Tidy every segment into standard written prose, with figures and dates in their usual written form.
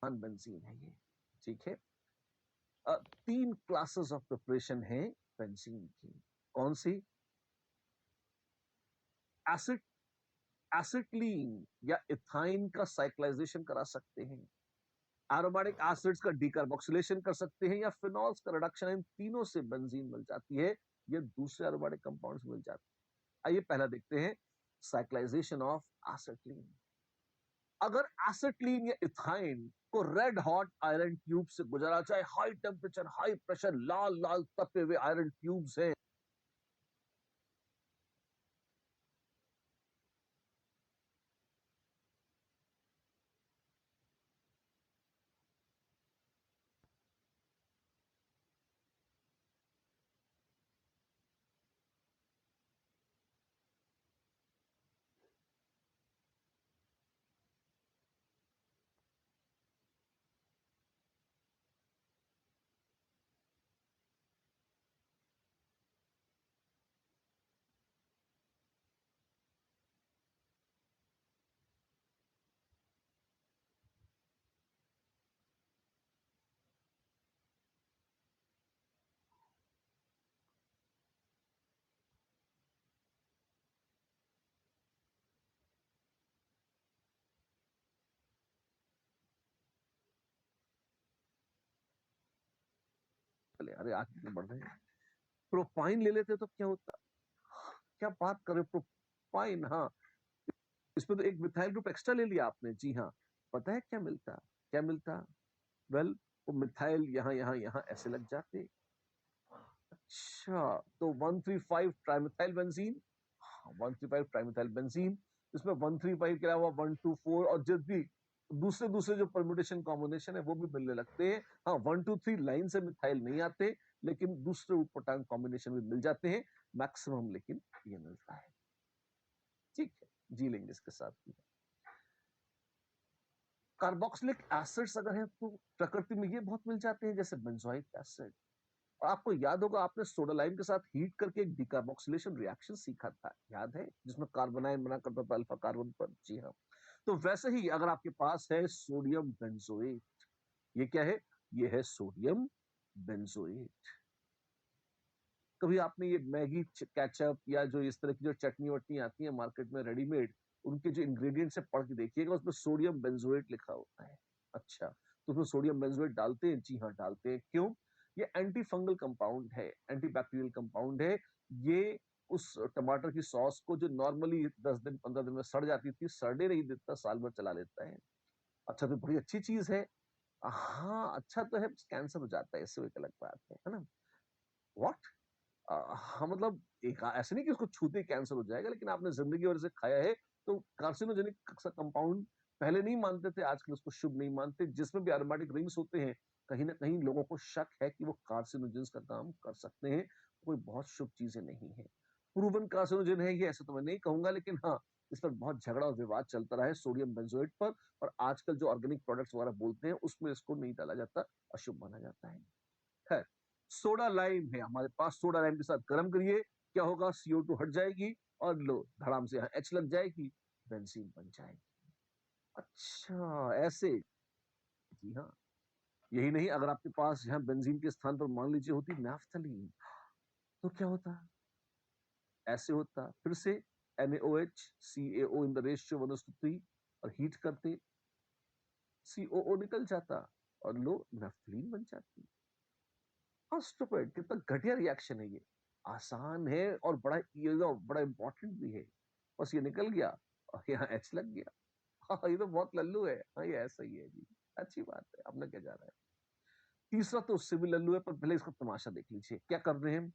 Benzene है ये, ठीक है। 3 क्लासेस ऑफ प्रिपरेशन है बेंजीन की। कौन सी? एसिड एसिटिलीन या इथाइन का साइक्लाइजेशन करा सकते हैं, एरोमेटिक एसिड्स का डीकार्बोक्सिलेशन कर सकते हैं, या फिनॉल्स का रिडक्शन। इन तीनों से बेंजीन मिल जाती है, ये दूसरे एरोमेटिक कंपाउंड्स मिल जाते हैं। आइए पहला देखते हैं, साइक्लाइजेशन ऑफ एसिटिलीन। अगर एसिटिलीन या इथाइन को रेड हॉट आयरन ट्यूब से गुजारा जाए, हाई टेम्परेचर हाई प्रेशर लाल लाल तपे हुए आयरन ट्यूब्स हैं, चले अरे आगे बढ़ रहे हैं। प्रोपाइन ले लेते तो क्या होता? क्या बात कर रहे हो, प्रोपाइन, हाँ, इसमें तो एक मिथाइल ग्रुप एक्स्ट्रा ले लिया आपने। जी हाँ, पता है क्या मिलता? क्या मिलता? वेल, वो मिथाइल यहाँ यहाँ यहाँ ऐसे लग जाते। अच्छा, तो 135 ट्राइमिथाइल बेंजीन, 135 ट्राइमिथाइल बेंजीन, इसमें 135 के अलावा 124 और जिस भी दूसरे दूसरे जो परम्यूटेशन कॉम्बिनेशन है वो भी मिलने लगते हैं। हाँ, 123 लाइन से मिथाइल नहीं आते, लेकिन दूसरे ऊटपटांग कॉम्बिनेशन भी मिल जाते हैं मैक्सिमम, लेकिन ये मिलता है। ठीक है, जी लेंगे इसके साथ भी। कार्बोक्सिलिक एसिड्स अगर है तो प्रकृति में ये बहुत मिल जाते हैं, जैसे बेंजोइक एसिड। और आपको याद होगा, आपने सोडा लाइम के साथ हीट करके एक डिकार्बोक्सिलेशन रिएक्शन सीखा था, याद है, जिसमें कार्बोनाइन बना करता था अल्फा कार्बन पर। जी हाँ, तो वैसे ही अगर आपके पास है सोडियम बेंजोएट, ये क्या है? ये है सोडियम बेंजोएट। कभी आपने ये मैगी केचप या जो इस तरह की जो चटनी वटनी आती है मार्केट में रेडीमेड, उनके जो इंग्रेडिएंट्स है पढ़ के देखिएगा, उसमें सोडियम बेंजोएट लिखा होता है। अच्छा, तो उसमें सोडियम बेंजोएट डालते हैं? जी हाँ, डालते हैं। क्यों? ये एंटी फंगल कंपाउंड है, एंटी बैक्टीरियल कंपाउंड है। ये उस टमाटर की सॉस को जो नॉर्मली 10 दिन 15 दिन में सड़ जाती थी, सड़ने नहीं देता, साल भर चला लेता है। अच्छा, तो बड़ी अच्छी चीज है। हाँ, अच्छा तो है, कैंसर हो जाता है इससे, एक अलग बात है ना। व्हाट? हाँ, मतलब एक ऐसे नहीं कि उसको छूते ही कैंसर हो जाएगा, लेकिन आपने जिंदगी भर से खाया है तो कार्सिनोजेनिक कंपाउंड पहले नहीं मानते थे, आजकल उसको शुभ नहीं मानते। जिसमें भी एरोमेटिक रिंग्स होते हैं, कहीं ना कहीं लोगों को शक है कि वो कार्सिनोजेंस का काम कर सकते हैं, कोई बहुत शुभ चीजें नहीं है। प्रूवन कार्सिनोजन है ये, ऐसे तो मैं नहीं कहूंगा, लेकिन हाँ, इस पर बहुत झगड़ा और विवाद चलता रहा है सोडियम बेंजोएट पर। और आजकल जो ऑर्गेनिक प्रोडक्ट्स वगैरह बोलते हैं उसमें इसको नहीं डाला जाता, अशुभ माना जाता है। खैर, सोडा लाइम है हमारे पास, सोडा लाइम के साथ गर्म करिए, क्या होगा? CO2 हट जाएगी और लो धड़ाम से यहाँ H लग जाएगी, बेंजीन बन जाएगी। अच्छा, ऐसे? जी हाँ। यही नहीं, अगर आपके पास यहाँ बेंजीन के स्थान पर मान लीजिए होती नैफ्थलीन, तो क्या होता? ऐसे होता, फिर से NaOH CaO in the ratio 1:3, और हीट करते COO निकल जाता और लो नैफ्थलीन बन जाती। हाँ, स्टूपिड, कितना घटिया रिएक्शन है ये। आसान है और बड़ा इंपॉर्टेंट भी है। बस ये निकल गया और यहाँ एच लग गया। हाँ, ये तो बहुत लल्लू है। हाँ, ये ऐसा ही है जी, अच्छी बात है। अपना क्या जा रहा है? तीसरा तो उससे भी लल्लू है, पर पहले इसका तमाशा देख लीजिए क्या कर रहे हैं।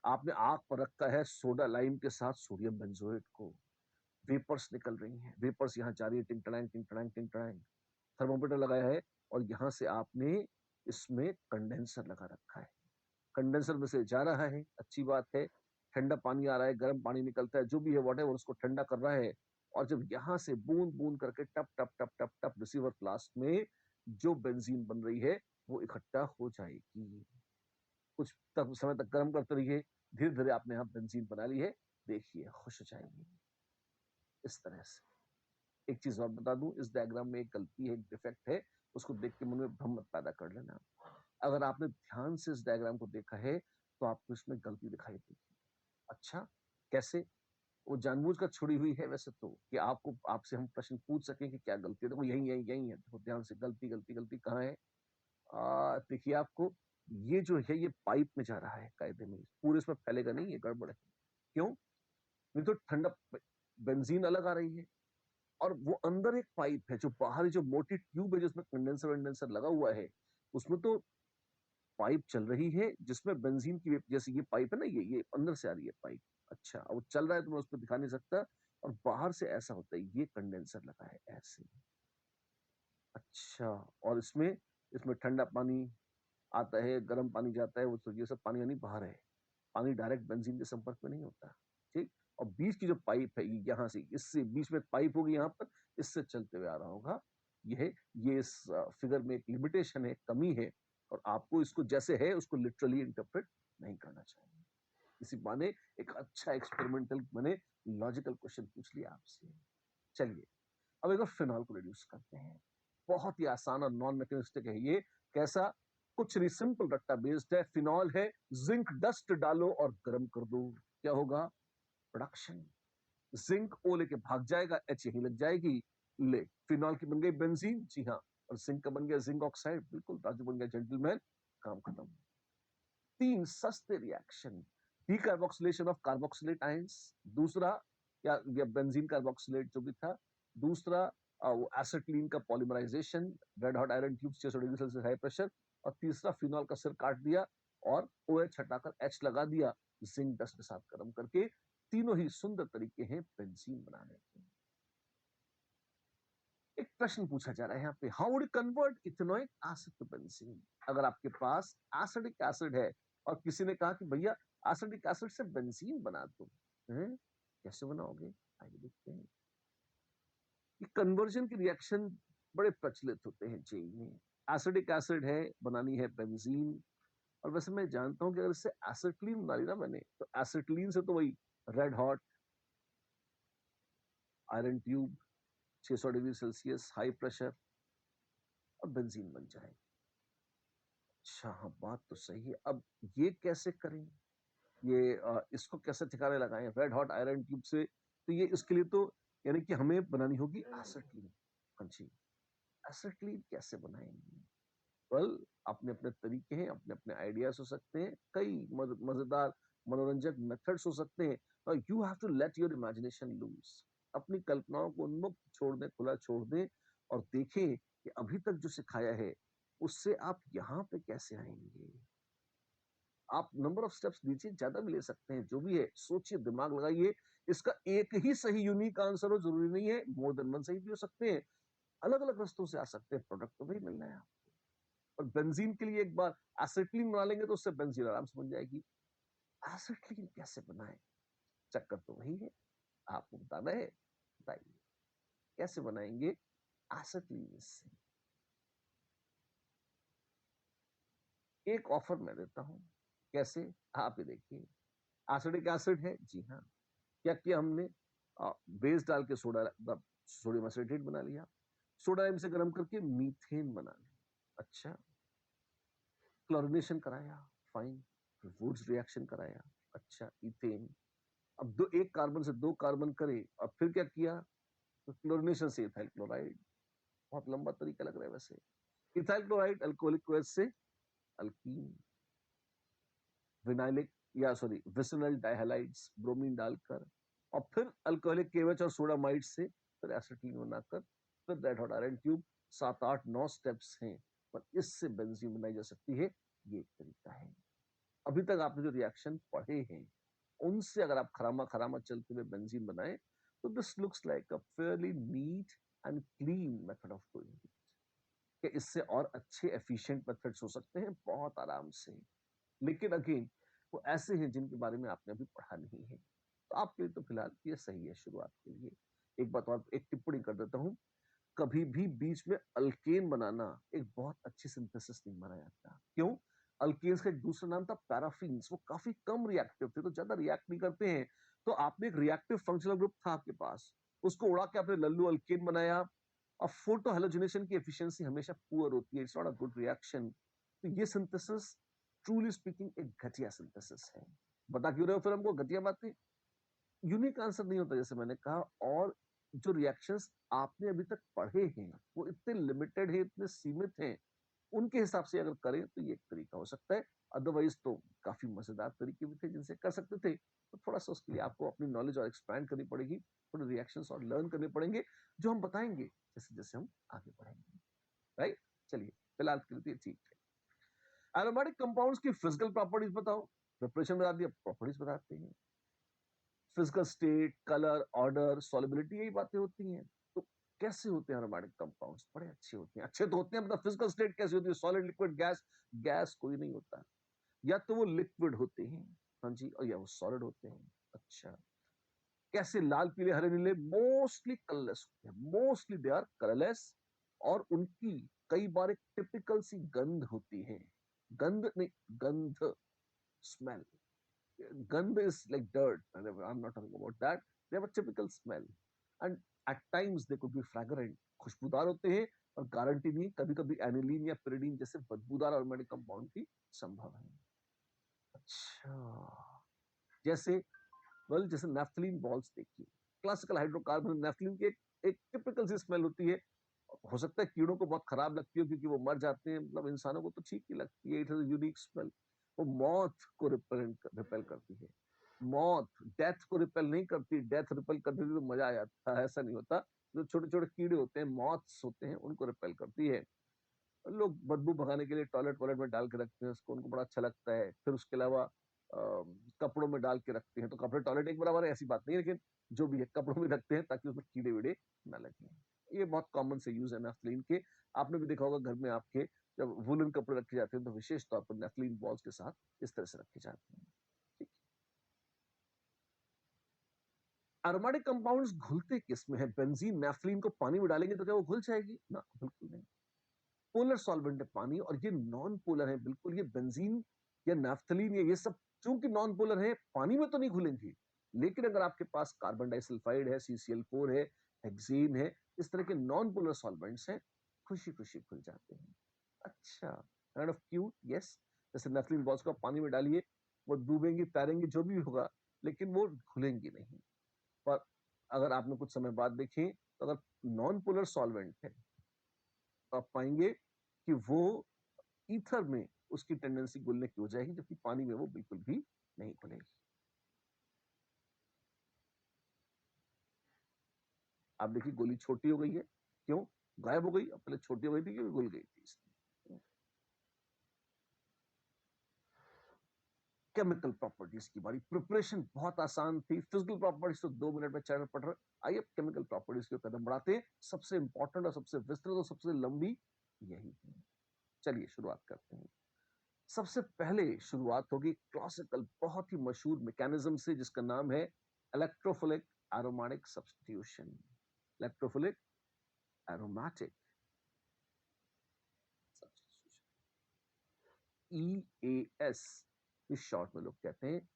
आपने आग पर रखा है सोडा लाइम के साथ सोडियम बेंजोएट को, वेपर्स निकल रही हैं, वेपर्स यहाँ जा रही है, टिंग टड़ांग टिंग टड़ांग टिंग टड़ांग। थर्मोमीटर लगाया है और यहाँ से आपने इसमें कंडेंसर लगा रखा है, कंडेंसर में से जा रहा है, अच्छी बात है। ठंडा पानी आ रहा है, गर्म पानी निकलता है, जो भी है व्हाटएवर, उसको ठंडा कर रहा है। और जब यहां से बूंद बूंद करके टप टप टप टप टप रिसीवर फ्लास्क में जो बेंजीन बन रही है वो इकट्ठा हो जाएगी। कुछ तक समय तक गर्म करते रहिए, धीरे धीरे आपने यहाँ बेंजीन बना ली है, देखिए खुश हो जाएंगे इस तरह से। एक चीज और बता दूं, इस डायग्राम में एक गलती है, एक डिफेक्ट है, उसको देख के मन में भ्रम मत पैदा कर लेना। अगर आपने ध्यान से इस डायग्राम को देखा है तो आपको इसमें गलती दिखाई देगी। अच्छा, कैसे? वो जानबूझकर छुड़ी हुई है वैसे तो, कि आपको आपसे हम प्रश्न पूछ सकें कि क्या गलती है। देखो यही यही यही है, देखो ध्यान से, गलती गलती गलती कहाँ है? देखिए आपको, ये जो है ये पाइप में जा रहा है कायदे में, पूरे इसमें फैलेगा नहीं, ये गड़बड़ है। क्यों? नहीं तो ठंडा बेंजीन अलग आ रही है, और वो अंदर एक पाइप है, जो बाहरी जो मोटी ट्यूब है जिसमें कंडेंसर वेंडेंसर लगा हुआ है, उसमें तो पाइप चल रही है जिसमें बेंजीन की जैसे ये पाइप है ना, ये अंदर से आ रही है पाइप। अच्छा, अब वो चल रहा है तो मैं उसको दिखा नहीं सकता, और बाहर से ऐसा होता है, ये कंडेंसर लगा है ऐसे। अच्छा, और इसमें इसमें ठंडा पानी आता है, गर्म पानी जाता है, वो तो ये सब पानी यानी बाहर है। पानी डायरेक्ट बेंजीन के संपर्क में नहीं होता, ठीक? और बीच की जो पाइप है, ये यहाँ से, इससे बीच में पाइप होगी यहाँ पर, इससे चलते हुए आ रहा होगा। ये इस फिगर में एक लिमिटेशन है, कमी है, और आपको इसको जैसे है उसको लिटरली इंटरप्रेट नहीं करना चाहिए। इसी बहाने एक अच्छा एक्सपेरिमेंटल मैंने लॉजिकल क्वेश्चन पूछ लिया आपसे। चलिए, अब एक बार फिनॉल को रिड्यूस करते हैं। बहुत ही आसान और नॉन मैकेनिस्टिक है ये। कैसा? कुछ नहीं, सिंपल रट्टा बेस्ड है। फिनॉल है, जिंक डस्ट डालो और गर्म कर दो, क्या होगा? प्रोडक्शन। जिंक ओ लेके भाग जाएगा, एच यहीं लग जाएगी, ले फिनॉल की बन गई बेंजीन, जी हाँ, और जिंक का बन गया जिंक ऑक्साइड, बिल्कुल राजू बन गया जेंटलमैन, काम खत्म। 3 सस्ते reaction, decarboxylation of carboxylate ions, दूसरा या बेंजीन कार्बोक्सिलेट जो भी था, दूसरा वो एसिटिलीन का polymerization, red hot iron tube 600 degree Celsius high pressure, और तीसरा फिनॉल का सिर काट दिया और OH हटाकर H लगा दिया, जिंक डस्ट के साथ गर्म करके। तीनों ही सुंदर तरीके हैं बेंजीन बनाने के। एक प्रश्न पूछा जा रहा है यहाँ पे, how would convert ethanoic acid to benzene? अगर आपके पास एसिडिक एसिड है और किसी ने कहा कि भैया एसिडिक एसिड से बेंजीन बना दो, कैसे बनाओगे? आइए देखते हैं। ये कन्वर्जन की रिएक्शन बड़े प्रचलित होते हैं जेई में। एसिडिक एसिड है, बनानी है बेंजीन, और वैसे मैं जानता हूं कि अगर इससे एसिटिलीन बना ली ना मैंने, तो एसिटिलीन से तो वही red hot iron tube 600 degree Celsius high pressure और बेंजीन बन जाए। अच्छा हाँ, बात तो सही है। अब ये कैसे करें? ये इसको कैसे ठिकाने लगाएं रेड हॉट आयरन ट्यूब से? तो ये इसके लिए तो यानी कि हमें बनानी होगी एसिटिलीन। हाँ जी, एसिटिलीन कैसे बनाएंगे? वेल, अपने अपने तरीके हैं, अपने अपने आइडियाज हो सकते हैं, कई मजेदार मनोरंजक मेथड्स हो सकते हैं। You have to let your imagination loose, अपनी कल्पनाओं को उन्मुक्त छोड़ दें, खुला छोड़ दें, और देखें कि अभी तक जो सिखाया है उससे आप यहाँ पे कैसे आएंगे। आप नंबर ऑफ स्टेप्स दीजिए, ज्यादा भी ले सकते हैं, जो भी है सोचिए, दिमाग लगाइए। इसका एक ही सही यूनिक आंसर हो जरूरी नहीं है, मोर देन वन सही भी हो सकते हैं, अलग अलग रस्तों से आ सकते हैं, प्रोडक्ट तो वही मिलना है। और बेंजीन के लिए एक बार एसिटिलीन बना लेंगे तो उससे बेंजीन आराम से बन जाएगी। एसिटिलीन कैसे बनाए? चक्कर तो वही है, आपको बताना है, बताइए कैसे बनाएंगे एसिटिलीन से। एक ऑफर मैं देता हूं, कैसे? आप ही देखिए। एसिडिक एसिड है, जी हाँ, क्या किया हमने? बेस डाल के सोडियम एसिटेट बना लिया, सोडा से गर्म करके मीथेन बना लिया। अच्छा, क्लोरीनेशन कराया, फाइन, वुड्स रिएक्शन कराया, अच्छा, इथेन। अब एक कार्बन से 2 कार्बन करे, और फिर क्या किया? तो क्लोरीनेशन से इथाइल क्लोराइड। बहुत लंबा तरीका लग रहा है वैसे। इथाइल क्लोराइड अल्कोहलिक को एच से अल्कीन, विनाइलिक या सॉरी विसिनल डाइहैलाइड्स ब्रोमीन डालकर, और फिर अल्कोहलिक केवेच और सोडामाइड से फिर एसिटिलीन बनाकर, फिर red hot iron tube. 7 8 9 steps हैं, पर इससे बेंजीन बनाई जा सकती है, ये एक तरीका है। अभी तक आपने जो रिएक्शन पढ़े हैं उनसे अगर आप खरामा खरामा चलते हुए बेंजीन बनाए, तो this looks like a fairly neat and clean method of doing it. कि इससे और अच्छे एफिशिएंट मेथड्स हो सकते हैं बहुत आराम से, लेकिन अगेन वो ऐसे हैं जिनके बारे में आपने अभी पढ़ा नहीं है, तो आपके लिए तो फिलहाल ये सही है शुरुआत के लिए। एक बात और, एक टिप्पणी कर देता हूं, कभी भी बीच में अल्केन बनाना एक बहुत अच्छी सिंथेसिस नहीं माना जाता। क्यों? अल्केन्स का एक दूसरा नाम था पैराफिन्स, वो काफी कम रिएक्टिव थे, तो ज्यादा रिएक्ट नहीं करते हैं। तो आपने एक रिएक्टिव फंक्शनल ग्रुप था आपके पास, उसको उड़ा के आपने लल्लू अल्केन बनाया। और फोटो हेलोजिनेशन की एफिशिएंसी हमेशा पुअर होती है, it's not a good reaction. तो ये सिंथेसिस ट्रूली स्पीकिंग एक घटिया सिंथेसिस है। बता क्यों रहे हो फिर हमको घटिया बातें? यूनिक आंसर नहीं होता जैसे मैंने कहा, और जो रिएक्शंस आपने अभी तक पढ़े हैं वो इतने लिमिटेड है, इतने सीमित हैं, उनके हिसाब से अगर करें तो ये एक तरीका हो सकता है। अदरवाइज तो काफी मजेदार तरीके भी थे जिनसे कर सकते थे, तो थोड़ा सा उसके लिए आपको अपनी नॉलेज और एक्सपैंड करनी पड़ेगी, थोड़े रिएक्शंस और लर्न करने पड़ेंगे, जो हम बताएंगे जैसे जैसे हम आगे बढ़ेंगे। राइट, चलिए फिलहाल के लिए ठीक है। एरोमेटिक कंपाउंड्स की फिजिकल प्रॉपर्टीज बताओ। प्रिपरेशन बता दिया, प्रॉपर्टीज बताते हैं। Physical state, colour, order, solubility, यही बातें होती हैं। तो कैसे होते हैं एरोमेटिक कंपाउंड्स? बड़े अच्छे होते हैं, अच्छे तो होते हैं, मतलब फिजिकल स्टेट कैसी होती है? Solid, liquid, gas. गैस कोई नहीं होता, या तो वो लिक्विड होते हैं, हाँ जी, और या वो सॉलिड होते हैं। अच्छा, कैसे? लाल, पीले, हरे, नीले, मोस्टली कलरलेस होते हैं, मोस्टली दे आर कलरलेस। और उनकी कई बार एक टिपिकल सी गंध होती है। गंध नहीं, गंध, smell. Gandha is like dirt. I'm not talking about that. They have a typical smell, and at times they could be fragrant. खुशबूदार होते हैं, और गारंटी नहीं, कभी कभी एनिलीन या पिरिडीन जैसे बदबूदार अरोमेटिक कंपाउंड की संभव है। अच्छा, जैसे जैसे नेफ्थलीन बॉल्स देखिए, क्लासिकल हाइड्रोकार्बन नेफ्थलीन की एक टिपिकल सी स्मेल होती है। हो सकता है कीड़ों को बहुत खराब लगती हो क्योंकि वो मर जाते हैं, मतलब इंसानों को तो ठीक ही लगती है, इट हैज यूनिक स्मेल। वो मॉथ को रिपेल करती है। मॉथ डेथ को रिपेल नहीं करती, डेथ रिपेल करती थी तो मजा आ जाता है, ऐसा नहीं होता। जो छोटे छोटे कीड़े होते हैं, मॉथ्स होते हैं, उनको रिपेल करती है। लोग बदबू भगाने के लिए टॉयलेट वॉलेट में डाल के रखते हैं उसको, उनको बड़ा अच्छा लगता है। फिर उसके अलावा कपड़ों में डाल के रखते हैं, तो कपड़े टॉयलेट एक बराबर है ऐसी बात नहीं है, लेकिन जो भी है कपड़ों में रखते हैं ताकि उसमें कीड़े वीड़े ना लगे। ये बहुत कॉमन से यूज है नेफ्थलीन के। आपने भी देखा होगा घर में आपके, जब वुलन कपड़े रखे जाते हैं तो विशेष तौर पर नेफ्थलीन बॉल्स के साथ इस तरह से रखे जाते हैं। ठीक। एरोमेटिक कंपाउंड्स घुलते किस में है? बेंजीन नेफ्थलीन को पानी में डालेंगे तो क्या वो घुल जाएगी? ना, बिल्कुल नहीं। पोलर सॉल्वेंट है पानी, और ये नॉन पोलर है बिल्कुल। ये बेंजीन या नाफ्थलीन या ये सब चूंकि नॉन पोलर है, पानी में तो नहीं घुलेंगे, लेकिन अगर आपके पास कार्बन डाइसल्फाइड है, CCl4 है, हेक्सेन है, इस तरह के नॉन पोलर सॉल्वेंट्स हैं, खुशी खुशी घुल जाते हैं। अच्छा, काइंड ऑफ क्यूट, यस। जैसे नेफ्थलीन बॉल्स को आप पानी में डालिए, वो डूबेंगी, तैरेंगी, जो भी होगा, लेकिन वो घुलेंगी नहीं। पर अगर आपने कुछ समय बाद देखें, तो अगर नॉन पोलर सॉल्वेंट है तो आप पाएंगे कि वो ईथर में उसकी टेंडेंसी घुलने की हो जाएगी, जबकि पानी में वो बिल्कुल भी नहीं घुलेगी। आप देखिए गोली छोटी हो गई है, क्यों? गायब हो गई, अब पहले छोटी हो गई थी क्योंकि घुल गई थी इसमें। केमिकल प्रॉपर्टीज की बारी। प्रिपरेशन बहुत आसान थी, फिजिकल प्रॉपर्टीज तो 2 मिनट में चैनल पढ़ रहे। आइए केमिकल प्रॉपर्टीज के कदम बढ़ाते हैं। सबसे इंपॉर्टेंट और सबसे विस्तृत और सबसे लंबी यही है। चलिए शुरुआत करते हैं। सबसे पहले शुरुआत होगी क्लासिकल बहुत ही मशहूर मैकेनिज्म से, जिसका नाम है electrophilic aromatic substitution. Electrophilic aromatic substitution, EAS इस शॉर्ट में लोग कहते हैं।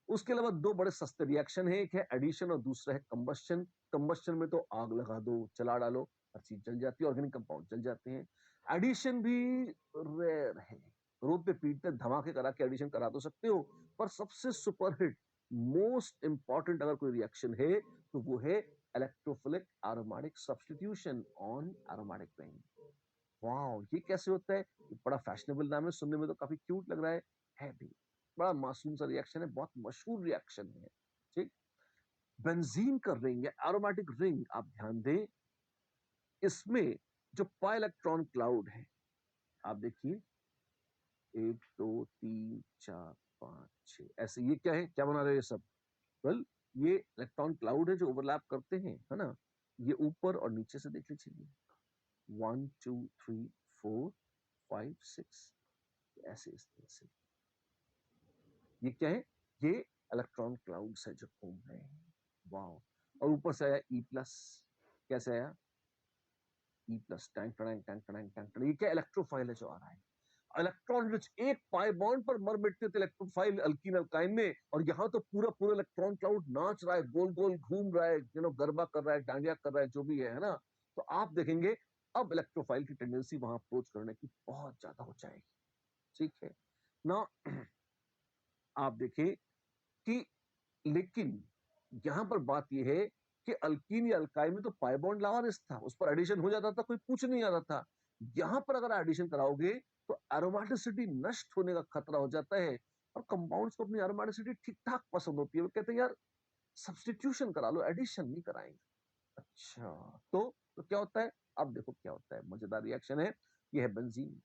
उसके अलावा दो बड़े सस्ते रिएक्शन है, एक है एडिशन और दूसरा है कंबस्शन। कंबस्शन में तो आग लगा दो, जला डालो, हर चीज जल जाती है, ऑर्गेनिक कंपाउंड जल जाते हैं। एडिशन भी रेयर है, रोते पीटते धमाके करा के एडिशन करा तो सकते हो, पर सबसे सुपरहिट, मोस्ट इंपॉर्टेंट अगर कोई रिएक्शन है तो वो है electrophilic aromatic substitution on aromatic ring. Wow, ये कैसे होता है? ये बड़ा फैशनेबल नाम है, सुनने में तो काफी क्यूट लग रहा है भी। बड़ा मासूम सा रिएक्शन है, बहुत मशहूर रिएक्शन है। ठीक। बेंजीन का रिंग या एरोमेटिक रिंग आप ध्यान दें, इसमें जो पाई इलेक्ट्रॉन क्लाउड है, आप देखिए 1 2 3 4 5 6 ऐसे, ये क्या है, क्या बना रहे हैं ये सब? वेल, ये इलेक्ट्रॉन क्लाउड है जो ओवरलैप करते हैं, है ना? ये ऊपर और नीचे से देख लीजिए, 1 2 3 4 5 6, ऐसे इस तरह से। ये क्या है? ये इलेक्ट्रॉन क्लाउड्स है जो घूम रहे हैं। वाओ। और ऊपर से आया E+, कैसे आया? E+, tank tank tank tank tank, ये क्या इलेक्ट्रोफाइल है जो आ रहा है। इलेक्ट्रॉन रिच एक पाई बॉन्ड पर मर मिटते थे इलेक्ट्रोफाइल अल्कीन अल्काइन में, और यहाँ तो पूरा पूरा इलेक्ट्रॉन क्लाउड नाच रहा है, गोल गोल घूम रहा है, गरबा कर रहा है, डांडिया कर रहा है, जो भी है ना। तो आप देखेंगे अब इलेक्ट्रोफाइल की टेंडेंसी वहां अप्रोच करने की बहुत ज्यादा हो जाएगी। ठीक है ना। आप देखें कि लेकिन यहां पर बात यह है कि अल्कीन या अल्काइन में तो पाई बॉन्ड लावारिस था, उस पर एडिशन हो जाता था, कोई पूछ नहीं आता था। यहां पर अगर एडिशन कराओगे तो एरोमेटिसिटी नष्ट होने का खतरा हो जाता है, और कंपाउंड्स को अपनी एरोमेटिसिटी ठीक ठाक पसंद होती है, वो कहते हैं यार सब्स्टिट्यूशन करा लो, एडिशन नहीं कराएंगे। अच्छा, तो क्या होता है, अब देखो क्या होता है, मजेदार रिएक्शन है। ये है बेंजीन,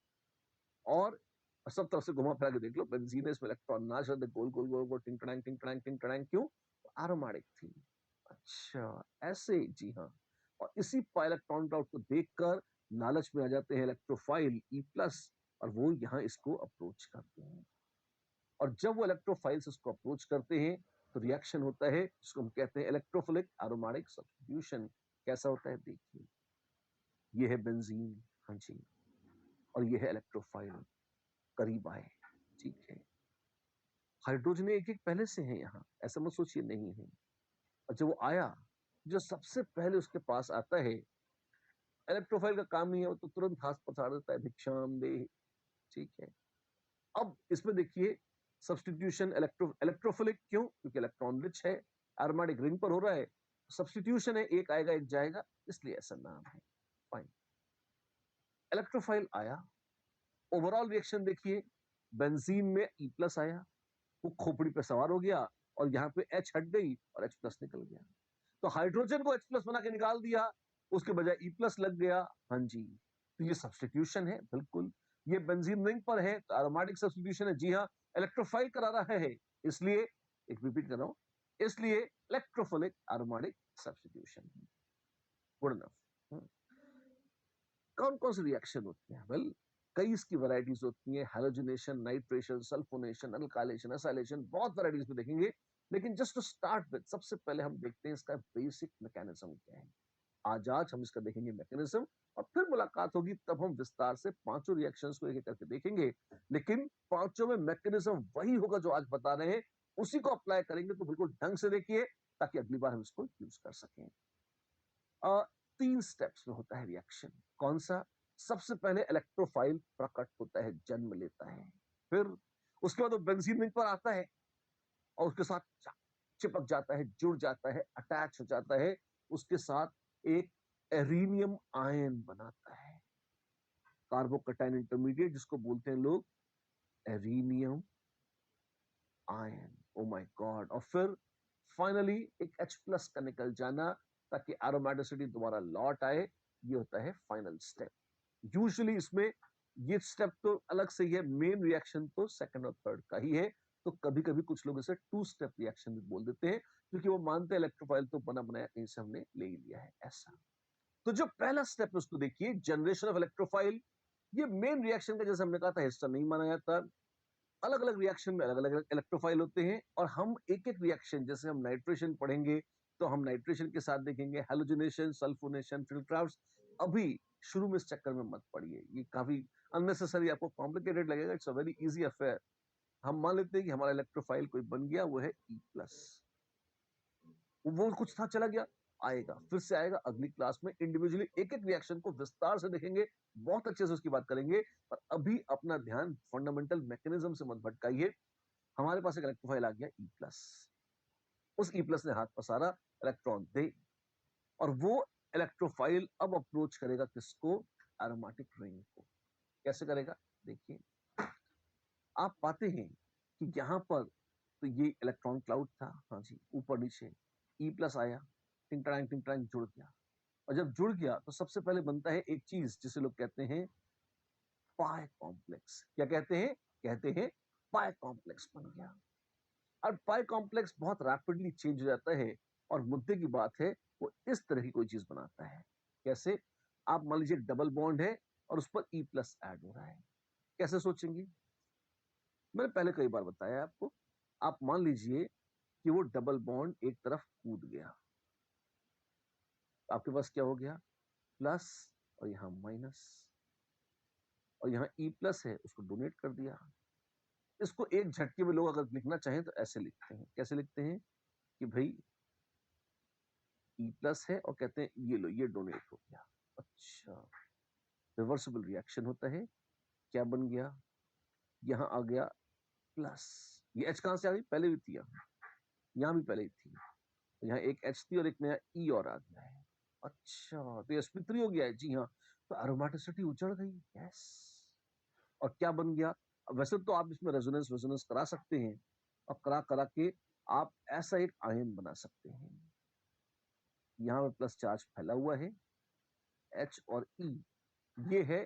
और सब तरफ से घुमा फिरा के देख लो, बेंजीन है, इसमें इलेक्ट्रॉन नाच रहे थे, गोल गोल गोल गोल, टिंग टड़ांग टिंग टड़ांग टिंग टड़ांग, क्यों? एरोमेटिक थी। अच्छा, ऐसे, जी हाँ। और इसी इलेक्ट्रॉन क्लाउड को देखकर लालच में आ जाते हैं इलेक्ट्रोफाइल ई प्लस, और वो यहाँ इसको अप्रोच करते हैं। और जब वो इलेक्ट्रोफाइल्स इसको अप्रोच करते हैं तो रिएक्शन होता है जिसको हम कहते हैं इलेक्ट्रोफिलिक एरोमेटिक सब्स्टिट्यूशन। कैसा होता है देखिए, ये है बेंजीन, हाँ जी, और ये है इलेक्ट्रोफाइल, करीब आए। ठीक है, हाइड्रोजन एक एक पहले से है यहाँ, ऐसा मत सोचिए नहीं है। और जब वो आया, जो सबसे पहले उसके पास आता है, इलेक्ट्रोफाइल का काम नहीं है, वो तो तुरंत हाथ पछाड़ देता है, भिक्षाम दे। ठीक है, अब इसमें देखिए सब्स्टिट्यूशन इलेक्ट्रोफिलिक, क्यों? क्योंकि इलेक्ट्रॉन रिच है, एरोमेटिक रिंग पर हो रहा है, सब्स्टिट्यूशन है, एक आएगा एक जाएगा, इसलिए ऐसा नाम है। फाइन, इलेक्ट्रोफाइल आया, ओवरऑल रिएक्शन देखिए, बेंजीन में ई प्लस आया, वो खोपड़ी पे सवार हो गया, और यहाँ पे एच हट गई और एच प्लस निकल गया। तो हाइड्रोजन को एच प्लस बना के निकाल दिया, उसके बजाय ई प्लस लग गया। हाँ जी, तो ये सब्स्टिट्यूशन है बिल्कुल। ये बेंजीन रिंग पर है तो एरोमेटिक सब्स्टिट्यूशन है, जी हाँ। इलेक्ट्रोफाइल करा रहा है, इसलिए एक रिपीट कर रहा हूं, इसलिए electrophilic aromatic substitution. Good enough. कौन कौन सी रिएक्शन होती है? वेल, कई इसकी वैरायटीज होती हैं, halogenation, nitration, sulphonation, alkylation, acylation, बहुत वैरायटीज में देखेंगे। लेकिन जस्ट टू स्टार्ट विद, सबसे पहले हम देखते हैं इसका बेसिक मैकेनिज्म क्या है। आज हम इसका देखेंगे मैकेनिज्म, और फिर मुलाकात होगी तब हम विस्तार से पांचों रिएक्शंस को एक एक करके देखेंगे। लेकिन पांचों में मैकेनिज्म वही होगा जो आज बता रहे हैं, उसी को अप्लाई करेंगे, तो बिल्कुल ढंग से देखिए ताकि अगली बार हम इसको यूज कर सकें। अ, 3 स्टेप्स में होता है रिएक्शन। कौन सा? सबसे पहले इलेक्ट्रोफाइल प्रकट होता है, जन्म लेता है। फिर उसके बाद वो बेंजीन रिंग पर आता है, और उसके साथ चिपक जाता है, जुड़ जाता है, अटैच हो जाता है, उसके साथ एक एरीनियम आयन बनाता है, कार्बोकैटायन इंटरमीडिएट, जिसको बोलते हैं लोग एरीनियम आयन। Oh my God. और फिर फाइनली एक H प्लस का निकल जाना, ताकि एरोमेटिसिटी दोबारा लौट आए। ये होता है फाइनल स्टेप। यूजुअली इसमें ये स्टेप तो अलग से ही है, मेन रिएक्शन तो सेकंड और थर्ड का ही है। तो कभी कभी कुछ लोग इसे 2 स्टेप रिएक्शन भी बोल देते हैं, क्योंकि वो मानते हैं इलेक्ट्रोफाइल तो बना बनाया कहीं से हमने ले ही लिया है, ऐसा। तो जो पहला स्टेप है उसको देखिए, जनरेशन ऑफ इलेक्ट्रोफाइल। ये मेन रिएक्शन का, जैसे हमने कहा था, हिस्सा नहीं माना जाता। अलग अलग रिएक्शन में अलग अलग इलेक्ट्रोफाइल होते हैं, और हम एक एक रिएक्शन, जैसे हम नाइट्रेशन पढ़ेंगे तो हम नाइट्रेशन के साथ देखेंगे हैलोजिनेशन, सल्फोनेशन, फिल्ट्राउट्स। अभी शुरू में इस चक्कर में मत पड़िए, ये काफी अननेसेसरी, आपको कॉम्प्लिकेटेड लगेगा। It's a very easy affair. हम मान लेते हैं कि हमारा इलेक्ट्रोफाइल कोई बन गया, वो है ई प्लस। वो कुछ था, चला गया, आएगा, फिर से आएगा। अगली क्लास में इंडिविजुअली एक एक रिएक्शन को विस्तार से देखेंगे, बहुत अच्छे से उसकी बात करेंगे। पर अभी अपना ध्यान फंडामेंटल मैकेनिज्म से मत भटकाइए। हमारे पास एक इलेक्ट्रोफाइल आ गया ई प्लस, उस ई प्लस ने हाथ पसारा, इलेक्ट्रॉन दे, और वो इलेक्ट्रोफाइल अब अप्रोच करेगा किसको? एरोमेटिक रिंग को। कैसे करेगा देखिए, आप पाते हैं कि यहां पर तो ये इलेक्ट्रॉन क्लाउड था, हाँ जी, ऊपर नीचे ई प्लस आया, टिंग टैंग जुड़ गया। और जब जुड़ गया तो सबसे पहले बनता है एक चीज जिसे लोग कहते हैं पाई कॉम्प्लेक्स। क्या कहते हैं? कहते हैं पाई कॉम्प्लेक्स बन गया। और पाई कॉम्प्लेक्स बहुत रैपिडली चेंज हो जाता है, और मुद्दे की बात है वो इस तरह की कोई चीज बनाता है। कैसे? आप मान लीजिए डबल बॉन्ड है, और उस पर ई प्लस ऐड हो रहा है। कैसे सोचेंगे? मैंने पहले कई बार बताया आपको। आप मान लीजिए कि वो डबल बॉन्ड एक तरफ कूद गया, आपके पास क्या हो गया? प्लस, और यहां माइनस। और यहाँ ई प्लस है, उसको डोनेट कर दिया। इसको एक झटके में लोग अगर लिखना चाहें तो ऐसे लिखते हैं। कैसे लिखते हैं कि भाई ई प्लस है और कहते हैं ये लो, ये डोनेट हो गया। अच्छा, रिवर्सिबल रिएक्शन होता है। क्या बन गया? यहाँ आ गया प्लस। ये एच कहां से आ गई? पहले भी थी, यहाँ भी पहले ही थी। यहाँ एक एच थी और एक नया ई और आ गया है। अच्छा, तो ये sp3 हो गया है। जी हाँ, तो एरोमेटिसिटी उजड़ गई। यस। और क्या बन गया? वैसे तो आप इसमें रेजोनेंस रेजोनेंस करा सकते हैं, और करा करा के आप ऐसा एक आयन बना सकते हैं। यहाँ पे प्लस चार्ज फैला हुआ है, एच और ई, ये है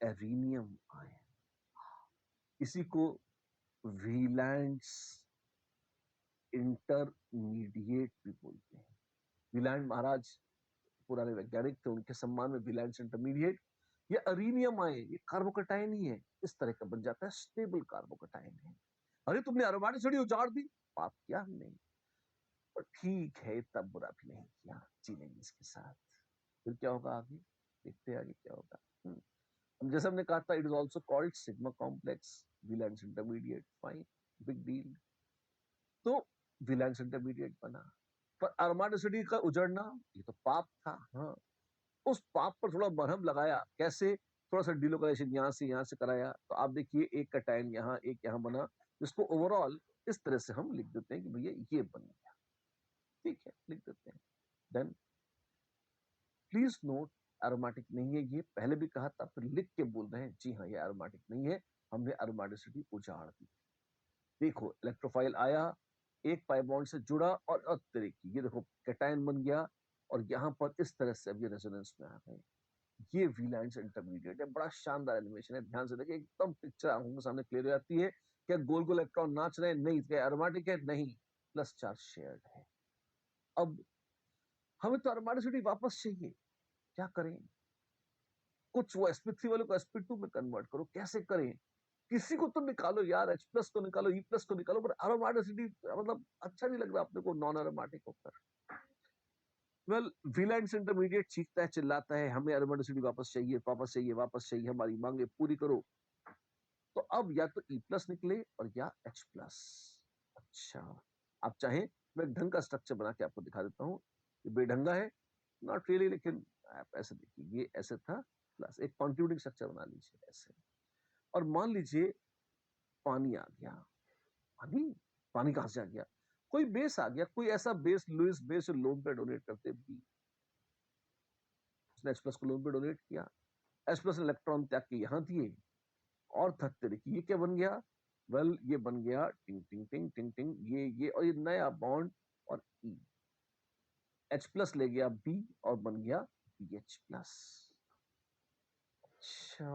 एरीनियम आयन। इसी को वीलैंड्स इंटरमीडिएट भी बोलते हैं। वीलैंड महाराज पुराने वैज्ञानिक थे, उनके सम्मान में वीलैंड्स इंटरमीडिएट। ये अरीनियम आयन, ये कार्बोकटाइन ही है, इस तरह का बन जाता है, स्टेबल कार्बोकटाइन है। अरे तुमने एरोमेटिसिटी उजाड़ दी, पाप किया हमने, पर ठीक है, इतना बुरा भी नहीं किया, जी लेंगे इसके साथ। फिर क्या होगा आगे, देखते हैं आगे क्या होगा। जैसे हमने कहा था, it is also called sigma complex, Wheland intermediate, fine, big deal. तो विलैंस इंटरमीडिएट बना, पर एरोमेटिसिटी का उजड़ना ये तो पाप था। हाँ, उस पाप पर थोड़ा मरहम लगाया। कैसे? थोड़ा सा डिलोकलाइजेशन यहाँ से कराया, तो आप देखिए एक कटायन यहाँ, एक यहाँ बना, जिसको ओवरऑल इस तरह से हम लिख देते हैं कि भैया ये बन गया। ठीक है, लिख देते हैं। देन प्लीज नोट, एरोमेटिक नहीं है ये, पहले भी कहा था, फिर लिख के बोल रहे हैं जी हाँ ये एरोमेटिक नहीं है, हमने एरोमेटिसिटी उजाड़ दी। देखो इलेक्ट्रोफाइल आया, एक पाई बॉन्ड से जुड़ा, और तरह की ये देखो कैटायन बन गया, और यहाँ पर इस तरह से अब ये रेजोनेंस में आ गए। ये वीलाइंस इंटरमीडिएट है। बड़ा शानदार एनिमेशन है, ध्यान से देखिए, एकदम पिक्चर आंखों के सामने क्लियर हो जाती है। क्या गोल गोल इलेक्ट्रॉन नाच रहे हैं? नहीं। क्या एरोमेटिक है? नहीं, प्लस चार्ज शेयर्ड है। अब हमें तो एरोमेटिसिटी वापस चाहिए, क्या करें? कुछ वो sp3 वाले को sp2 में कन्वर्ट करो। कैसे करें? किसी को तो निकालो यार, H प्लस को निकालो, E प्लस को निकालो, पर एरोमेटिसिटी मतलब अच्छा नहीं लग रहा अपने को नॉन एरोमेटिक होकर। वेल, विलैंस इंटरमीडिएट चीखता है, चिल्लाता है, हमें एरोमेटिसिटी वापस चाहिए, वापस चाहिए, वापस चाहिए, हमारी मांगे पूरी करो। तो अब या तो E प्लस निकले और या H प्लस। अच्छा, आप चाहें मैं एक ढंग का स्ट्रक्चर बना के आपको दिखा देता हूँ। ये बेढंगा है, नॉट रियली, लेकिन आप ऐसे देखिए, ये ऐसे था, प्लस एक कॉन्ट्रीब्यूटिंग स्ट्रक्चर बना लीजिए ऐसे। और मान लीजिए पानी आ गया। पानी, पानी कहां से आ गया? कोई बेस आ गया, कोई ऐसा बेस, लुइस बेस, जो लोन पे डोनेट करते भी, उसने H प्लस को लोन पे डोनेट किया। H प्लस ने इलेक्ट्रॉन त्याग के यहां दिए, और धक्के देखिए, ये क्या बन गया? वेल, ये बन गया टिंग टिंग टिंग टिंग टिंग, ये और ये नया बॉन्ड, और ई, H प्लस ले गया बी और बन गया BH प्लस। अच्छा,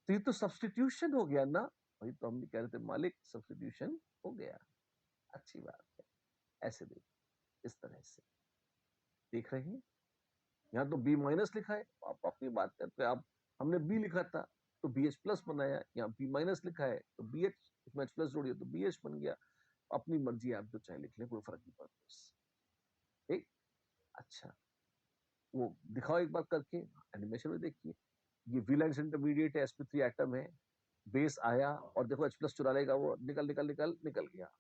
तो ये तो सब्स्टिट्यूशन हो गया ना? वही तो हम भी कह रहे थे मालिक, सब्स्टिट्यूशन हो गया। अच्छी बात है। ऐसे देख, इस तरह से देख रहे हैं। यहाँ तो बी माइनस लिखा है, आप अपनी बात करते हैं। आप, हमने बी लिखा था तो BH प्लस बनाया, यहाँ बी माइनस लिखा है तो BH, इसमें H प्लस जोड़िए तो BH बन गया। अपनी मर्जी, आप जो चाहे लिख लें, कोई फर्क नहीं पड़ता उससे। ठीक, अच्छा, वो दिखाओ एक बार करके, एनिमेशन में देखिए। ये विलैंस इंटरमीडिएट है, sp3 एटम है, बेस आया, और देखो H प्लस चुरा लेगा वो, निकल निकल निकल निकल गया,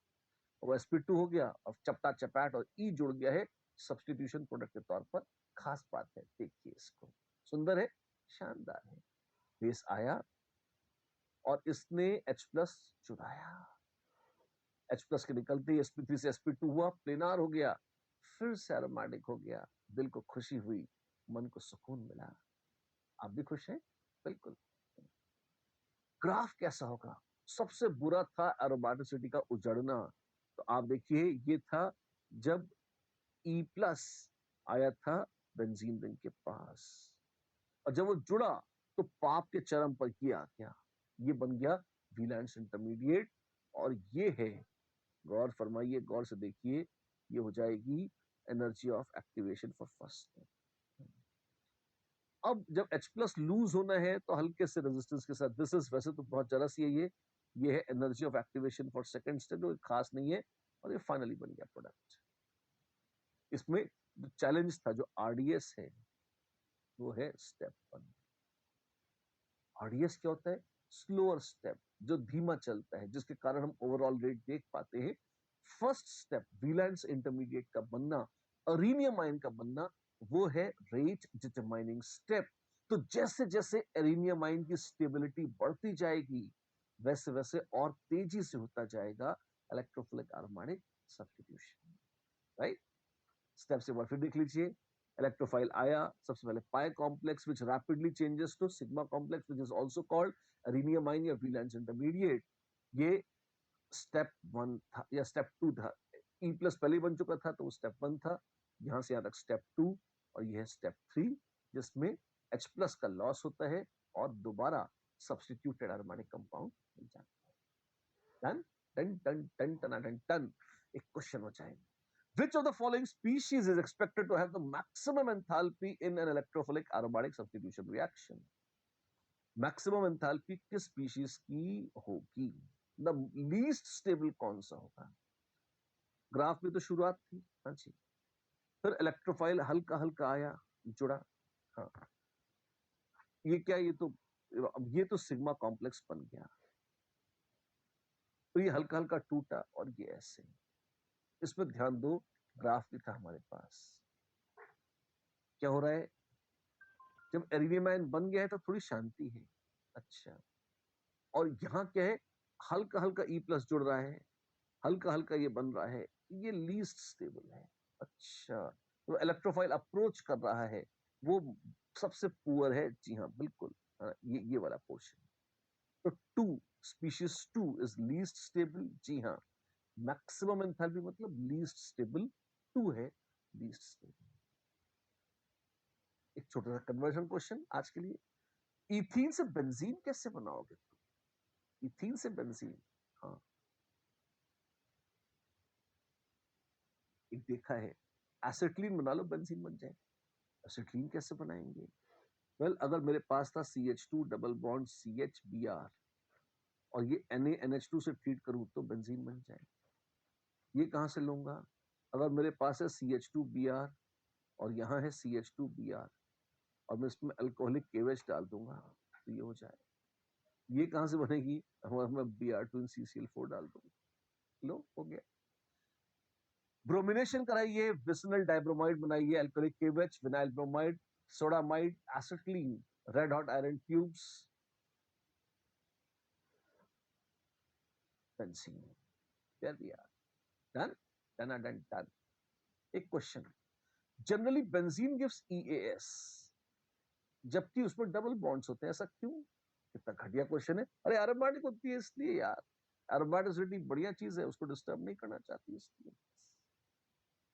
वो sp2 हो गया, और चपटा चपाट और ई जुड़ गया है सब्स्टिट्यूशन प्रोडक्ट के तौर पर। खास बात है, देखिए इसको, सुंदर है, शानदार है। बेस आया और इसने H प्लस चुराया, H प्लस के निकलते ही sp3 से sp2 हुआ, प्लेनार हो गया, फिर से एरोमेटिक हो गया। दिल को खुशी हुई, मन को सुकून मिला। आप भी खुश हैं? बिल्कुल। ग्राफ कैसा होगा? सबसे बुरा था एरोमेटिसिटी का उजड़ना। तो आप देखिए, ये था जब E प्लस आया था बेंजीन रिंग के पास, और जब वो जुड़ा तो पाप के चरम पर ये आ गया, ये बन गया विलैंस इंटरमीडिएट। और ये है, गौर फरमाइए, गौर से देखिए, ये हो जाएगी energy of activation for first. अब जब H प्लस लूज होना है तो हल्के से रेजिस्टेंस के साथ, दिस इज, वैसे तो बहुत जरा सी है ये है energy of activation for second step, जो खास नहीं है, और ये फाइनली बन गया प्रोडक्ट। इसमें जो चैलेंज था, जो RDS है, वो है स्टेप 1। RDS क्या होता है? स्लोअर स्टेप, जो धीमा चलता है, जिसके कारण हम ओवरऑल रेट देख पाते हैं। फर्स्ट स्टेप वैलेंस इंटरमीडिएट का बनना, एरिनियम आयन का बनना, वो है रेट डिटरमाइनिंग स्टेप। तो जैसे जैसे एरिनियम आयन की स्टेबिलिटी बढ़ती जाएगी, वैसे वैसे और तेजी से होता जाएगा electrophilic aromatic substitution. Right, step से फिर देख लीजिए। इलेक्ट्रोफाइल आया, सबसे पहले pi complex which rapidly changes to sigma complex which is also called arenium ion या वैलेंस इंटरमीडिएट। ये स्टेप 1 था या स्टेप 2 था। ई प्लस पहले बन चुका था तो वो स्टेप 1 था। यहां से यहां तक स्टेप 2 और ये है स्टेप 3, जिसमें H प्लस का लॉस होता है और दोबारा सब्स्टिट्यूटेड एरोमेटिक कंपाउंड मिल जाता है। डन टन टन टन टन टन टन। एक क्वेश्चन हो जाएगा, which of the following species is expected to have the maximum enthalpy in an electrophilic aromatic substitution reaction? Maximum enthalpy किस स्पीशीज की होगी? द लीस्ट स्टेबल कौन सा होगा? ग्राफ में तो शुरुआत थी, हाँ जी। फिर इलेक्ट्रोफाइल हल्का हल्का आया, जुड़ा, हाँ। ये क्या, ये तो सिग्मा कॉम्प्लेक्स बन गया, तो ये हल्का हल्का टूटा और ये ऐसे। इसमें ध्यान दो, ग्राफ भी था हमारे पास। क्या हो रहा है? जब एरिनियम आयन बन गया है तो थोड़ी शांति है। अच्छा, और यहाँ क्या है? हल्का हल्का ई प्लस जुड़ रहा है, हल्का हल्का ये बन रहा है, ये लीस्ट स्टेबल है। अच्छा, तो इलेक्ट्रोफाइल अप्रोच कर रहा है, वो सबसे पुअर है। जी हाँ, बिल्कुल, हाँ, ये वाला पोर्शन। तो 2 स्पीशीज 2 इज लीस्ट स्टेबल। जी हाँ, मैक्सिमम एंथैल्पी मतलब लीस्ट स्टेबल 2 है, लीस्ट स्टेबल। एक छोटा सा कन्वर्जन क्वेश्चन आज के लिए, इथीन से बेंजीन कैसे बनाओगे? इथीन से बेंजीन, हाँ, एक देखा है, एसिटिलीन बना लो, बेंजीन बन जाए। एसिटिलीन कैसे बनाएंगे? वेल, अगर मेरे पास था CH2 डबल बॉन्ड CHBr और ये NaNH2 से ट्रीट करूं तो बेंजीन बन जाए। ये कहां से लूंगा? अगर मेरे पास है CH2Br और यहाँ है CH2Br और मैं इसमें अल्कोहलिक KOH डाल दूंगा तो ये हो जाए। ये कहां से बनेगी? अगर मैं Br2 CCl4 डाल दूंगा, लो हो गया। ब्रोमिनेशन कराइए, विसिनल डाइब्रोमाइड बनाइए, alcoholic KOH, vinyl bromide, sodamide, acetylene, red hot iron tubes, benzene. There we are. Done? Done. एक question, generally benzene gives EAS जबकि उसमें डबल बॉन्ड्स होते हैं, ऐसा क्यों? कितना घटिया क्वेश्चन है। अरे एरोमेटिक होती है इसलिए यार, एरोमेटिसिटी बढ़िया चीज है, उसको डिस्टर्ब नहीं करना चाहती इसलिए।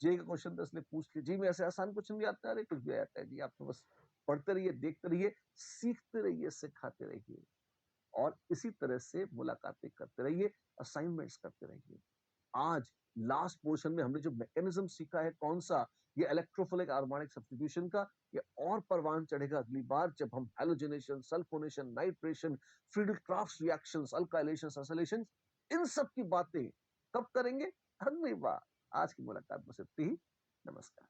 जे का क्वेश्चन था इसलिए पूछ लिया। जी में ऐसे आसान क्वेश्चन भी आता है, अरे कुछ भी आता है जी, आप तो बस पढ़ते रहिए, देखते रहिए, सीखते रहिए, सिखाते रहिए और इसी तरह से मुलाकातें करते रहिए, असाइनमेंट्स करते रहिए। आज लास्ट पोर्शन में हमने जो मैकेनिज्म सीखा है, कौन सा? ये इलेक्ट्रोफिलिक एरोमेटिक सब्स्टिट्यूशन का। ये और परवान चढ़ेगा अगली बार जब हम हैलोजेनेशन, सल्फोनेशन, नाइट्रेशन, फ्रीडल-क्राफ्ट रिएक्शंस, अल्काइलेशंस, एसिलेशंस, इन सब की बातें कब करेंगे? अगली बार। आज की मुलाकात बस इतनी ही। नमस्कार।